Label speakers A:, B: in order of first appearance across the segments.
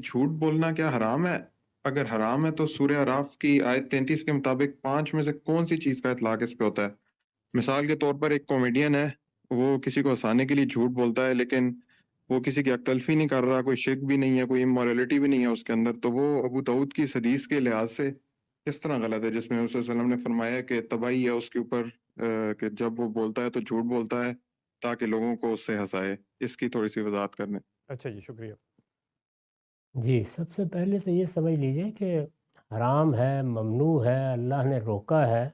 A: جھوٹ بولنا کیا حرام ہے؟ اگر حرام ہے تو سورہ اعراف کی آیت 33 کے مطابق 5 میں سے کون سی چیز کا اطلاق اس پہ ہوتا ہے؟ مثال کے طور پر ایک کامیڈین ہے، وہ کسی کو ہنسانے کے لیے جھوٹ بولتا ہے، لیکن وہ کسی کی حق تلفی نہیں کر رہا، کوئی شرک بھی نہیں ہے، کوئی امورلٹی بھی نہیں ہے اس کے اندر، تو وہ ابو داؤد کی اس حدیث کے لحاظ سے کس طرح غلط ہے جس میں اس وسلم نے فرمایا کہ تباہی ہے اس کے اوپر کہ جب وہ بولتا ہے تو جھوٹ بولتا ہے تاکہ لوگوں کو اس سے ہنسائے؟ اس کی تھوڑی سی وضاحت کرنے۔
B: اچھا جی، شکریہ۔
C: جی، سب سے پہلے تو یہ سمجھ لیجئے کہ حرام ہے، ممنوع ہے، اللہ نے روکا ہے۔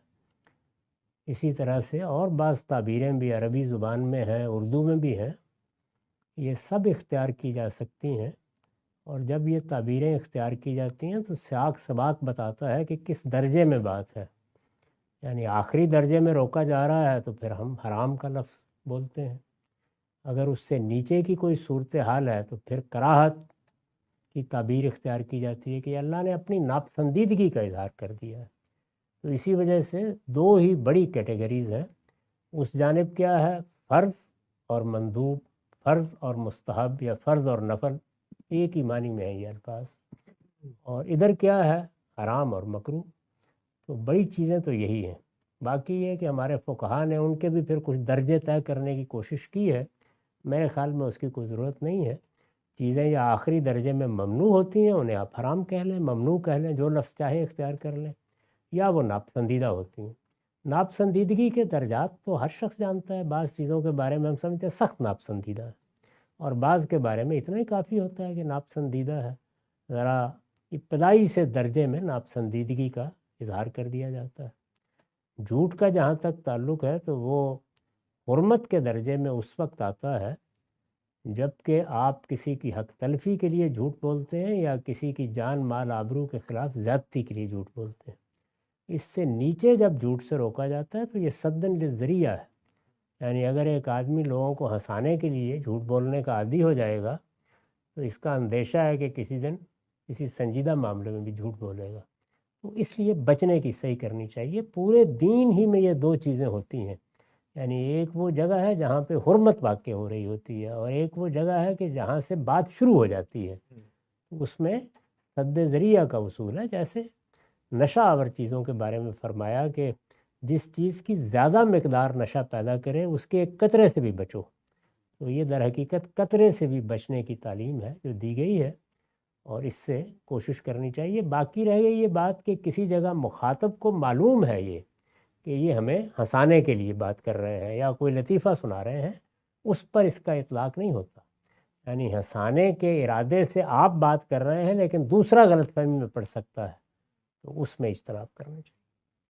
C: اسی طرح سے اور بعض تعبیریں بھی عربی زبان میں ہیں، اردو میں بھی ہیں، یہ سب اختیار کی جا سکتی ہیں۔ اور جب یہ تعبیریں اختیار کی جاتی ہیں تو سیاق سباق بتاتا ہے کہ کس درجے میں بات ہے۔ یعنی آخری درجے میں روکا جا رہا ہے تو پھر ہم حرام کا لفظ بولتے ہیں۔ اگر اس سے نیچے کی کوئی صورتحال ہے تو پھر کراہت کی تعبیر اختیار کی جاتی ہے کہ اللہ نے اپنی ناپسندیدگی کا اظہار کر دیا ہے۔ تو اسی وجہ سے دو ہی بڑی کیٹیگریز ہیں۔ اس جانب کیا ہے؟ فرض اور مندوب، فرض اور مستحب یا فرض اور نفل، ایک ہی معنی میں ہے یہ الفاظ۔ اور ادھر کیا ہے؟ حرام اور مکروہ۔ تو بڑی چیزیں تو یہی ہیں۔ باقی یہ کہ ہمارے فقہا نے ان کے بھی پھر کچھ درجے طے کرنے کی کوشش کی ہے، میرے خیال میں اس کی کوئی ضرورت نہیں ہے۔ چیزیں یا آخری درجے میں ممنوع ہوتی ہیں، انہیں آپ حرام کہہ لیں، ممنوع کہہ لیں، جو لفظ چاہے اختیار کر لیں، یا وہ ناپسندیدہ ہوتی ہیں۔ ناپسندیدگی کے درجات تو ہر شخص جانتا ہے۔ بعض چیزوں کے بارے میں ہم سمجھتے ہیں سخت ناپسندیدہ ہے، اور بعض کے بارے میں اتنا ہی کافی ہوتا ہے کہ ناپسندیدہ ہے، ذرا ابتدائی سے درجے میں ناپسندیدگی کا اظہار کر دیا جاتا ہے۔ جھوٹ کا جہاں تک تعلق ہے تو وہ حرمت کے درجے میں اس وقت آتا ہے جب کہ آپ کسی کی حق تلفی کے لیے جھوٹ بولتے ہیں یا کسی کی جان مال آبرو کے خلاف زیادتی کے لیے جھوٹ بولتے ہیں۔ اس سے نیچے جب جھوٹ سے روکا جاتا ہے تو یہ سدًا للذریعہ ہے۔ یعنی اگر ایک آدمی لوگوں کو ہنسانے کے لیے جھوٹ بولنے کا عادی ہو جائے گا تو اس کا اندیشہ ہے کہ کسی دن کسی سنجیدہ معاملے میں بھی جھوٹ بولے گا۔ تو اس لیے بچنے کی صحیح کرنی چاہیے۔ پورے دین ہی میں یہ دو چیزیں ہوتی ہیں، یعنی ایک وہ جگہ ہے جہاں پہ حرمت واقع ہو رہی ہوتی ہے، اور ایک وہ جگہ ہے کہ جہاں سے بات شروع ہو جاتی ہے۔ اس میں سد ذریعہ کا اصول ہے۔ جیسے نشہ آور چیزوں کے بارے میں فرمایا کہ جس چیز کی زیادہ مقدار نشہ پیدا کرے اس کے ایک قطرے سے بھی بچو۔ تو یہ در حقیقت قطرے سے بھی بچنے کی تعلیم ہے جو دی گئی ہے، اور اس سے کوشش کرنی چاہیے۔ باقی رہ گئی یہ بات کہ کسی جگہ مخاطب کو معلوم ہے یہ کہ یہ ہمیں ہنسانے کے لیے بات کر رہے ہیں یا کوئی لطیفہ سنا رہے ہیں، اس پر اس کا اطلاق نہیں ہوتا۔ یعنی ہنسانے کے ارادے سے آپ بات کر رہے ہیں لیکن دوسرا غلط فہمی میں پڑ سکتا ہے، تو اس میں اجتناب کرنا چاہیے۔